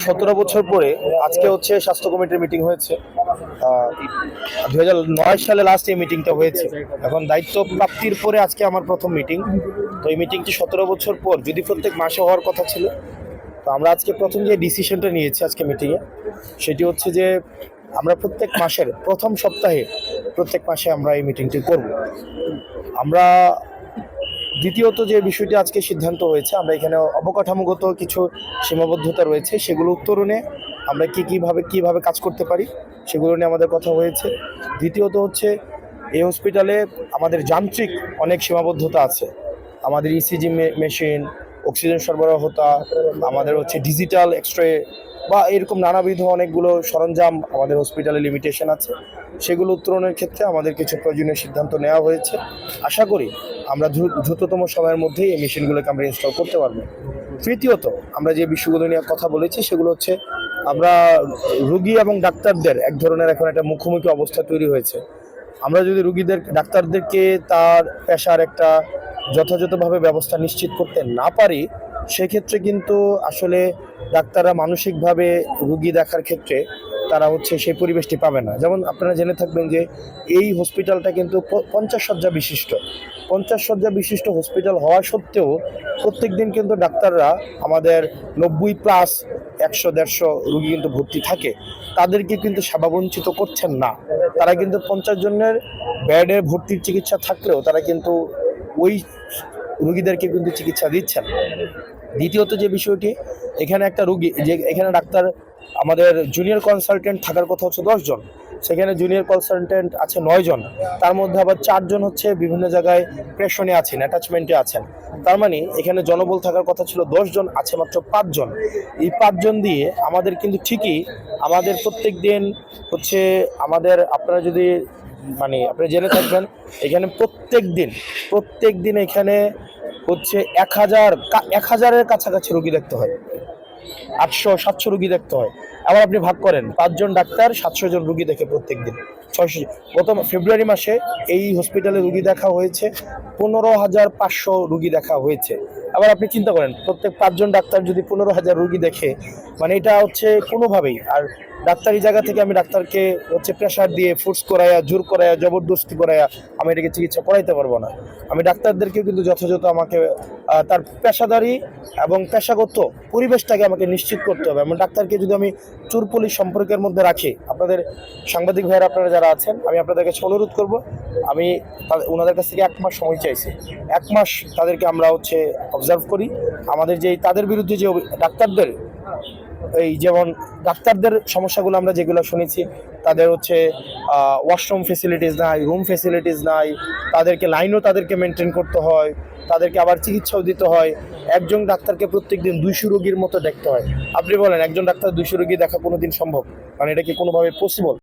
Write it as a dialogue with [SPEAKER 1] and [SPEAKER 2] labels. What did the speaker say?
[SPEAKER 1] 17 বছর পরে আজকে হচ্ছে স্বাস্থ্য কমিটির মিটিং হয়েছে। 2009 সালে লাস্ট এই মিটিংটা হয়েছে। এখন দায়িত্ব প্রাপ্তির পরে আজকে আমার প্রথম মিটিং। তো এই মিটিংটি 17 বছর পর যদি প্রত্যেক মাসে হওয়ার কথা ছিল, তো আমরা আজকে প্রথম যে ডিসিশনটা নিয়েছি আজকে মিটিংয়ে, সেটি হচ্ছে যে আমরা প্রত্যেক মাসের প্রথম সপ্তাহে প্রত্যেক মাসে আমরা এই মিটিংটি করব। আমরা দ্বিতীয়ত যে বিষয়টি আজকে সিদ্ধান্ত হয়েছে, আমরা এখানে অবকাঠামোগত কিছু সীমাবদ্ধতা রয়েছে, সেগুলো উত্তরণে আমরা কিভাবে কাজ করতে পারি সেগুলো নিয়ে আমাদের কথা হয়েছে। দ্বিতীয়ত হচ্ছে এই হসপিটালে আমাদের যান্ত্রিক অনেক সীমাবদ্ধতা আছে। আমাদের ইসিজি মেশিন, অক্সিজেন সরবরাহতা, আমাদের হচ্ছে ডিজিটাল এক্সরে বা এরকম নানাবিধ অনেকগুলো সরঞ্জাম আমাদের হসপিটালে লিমিটেশন আছে। সেগুলো উত্তরণের ক্ষেত্রে আমাদের কিছু প্রয়োজনীয় সিদ্ধান্ত নেওয়া হয়েছে। আশা করি আমরা দ্রুততম সময়ের মধ্যেই এই মেশিনগুলোকে আমরা ইনস্টল করতে পারবো। তৃতীয়ত আমরা যে বিষয়গুলো নিয়ে কথা বলেছি সেগুলো হচ্ছে আমরা রুগী এবং ডাক্তারদের এক ধরনের এখন একটা মুখোমুখি অবস্থা তৈরি হয়েছে। আমরা যদি ডাক্তারদেরকে তার পেশার একটা যথাযথভাবে ব্যবস্থা নিশ্চিত করতে না পারি, সেক্ষেত্রে কিন্তু আসলে ডাক্তাররা মানসিকভাবে রুগী দেখার ক্ষেত্রে তারা হচ্ছে সেই পরিবেশটি পাবে না। যেমন আপনারা জেনে থাকবেন যে এই হসপিটালটা কিন্তু 50 শয্যা বিশিষ্ট। 50 শয্যা বিশিষ্ট হসপিটাল হওয়া সত্ত্বেও প্রত্যেক দিন কিন্তু ডাক্তাররা আমাদের 90+ 100-150 রুগী কিন্তু ভর্তি থাকে। তাদেরকে কিন্তু সেবা বঞ্চিত করছেন না। তারা কিন্তু 50 জনের বেডে ভর্তির চিকিৎসা থাকলেও তারা কিন্তু ওই রুগীদেরকে কিন্তু চিকিৎসা দিচ্ছেন। দ্বিতীয়ত যে বিষয়টি, এখানে একটা রুগী যে এখানে ডাক্তার আমাদের জুনিয়র কনসালটেন্ট থাকার কথা হচ্ছে 10 জন, সেখানে জুনিয়র কনসালটেন্ট আছে 9 জন। তার মধ্যে আবার 4 জন হচ্ছে বিভিন্ন জায়গায় প্রেশনে আছেন, অ্যাটাচমেন্টে আছেন। তার মানে এখানে জনবল থাকার কথা ছিল 10 জন, আছে মাত্র 5 জন। এই 5 জন দিয়ে আমাদের কিন্তু ঠিকই আমাদের প্রত্যেক দিন হচ্ছে আমাদের আপনারা যদি আপনি জেনে থাকবেন এখানে প্রত্যেক দিন এখানে হচ্ছে 1000-এর কাছাকাছি রোগী দেখতে হয়, 800-700 রুগী দেখতে হয়। আবার আপনি ভাগ করেন 5 জন ডাক্তার 700 জন রুগী দেখে প্রত্যেক দিন 600। গত ফেব্রুয়ারি মাসে এই হসপিটালে রুগী দেখা হয়েছে 15,500 রুগী দেখা হয়েছে। আবার আপনি চিন্তা করেন প্রত্যেক 5 জন ডাক্তার যদি 15,000 রুগী দেখে, এটা হচ্ছে কোনোভাবেই আর ডাক্তারি জায়গা থেকে আমি ডাক্তারকে হচ্ছে প্রেশার দিয়ে ফোর্স করাইয়া, জোর করাইয়া, জবরদস্তি করাইয়া আমি এটাকে চিকিৎসা করাইতে পারবো না। আমি ডাক্তারদেরকে কিন্তু যথাযথ আমাকে তার পেশাদারি এবং পেশাগত পরিবেশটাকে আমাকে নিশ্চিত করতে হবে। এবং ডাক্তারকে যদি আমি চোর-পুলিশ সম্পর্কের মধ্যে রাখি, আপনাদের সাংবাদিক ভাইয়েরা আপনারা যারা আছেন, আমি আপনাদের কাছে অনুরোধ করব, আমি ওনাদের কাছ থেকে 1 মাস সময় চাইছি। 1 মাস তাদেরকে আমরা হচ্ছে অবজার্ভ করি। আমাদের তাদের বিরুদ্ধে যে ডাক্তারদের যেমন ডাক্তারদের সমস্যাগুলো আমরা যেগুলো শুনেছি, তাদের হচ্ছে ওয়াশরুম ফেসিলিটিস নাই, রুম ফেসিলিটিস নাই, তাদেরকে মেনটেন করতে হয়, তাদেরকে আবার চিকিৎসাও দিতে হয়। একজন ডাক্তারকে প্রত্যেক দিন 200 রোগীর মতো দেখতে হয়। আপনি বলেন একজন ডাক্তার 200 রোগী দেখা কোনোদিন সম্ভব? এটা কি কোনোভাবে পসিবল?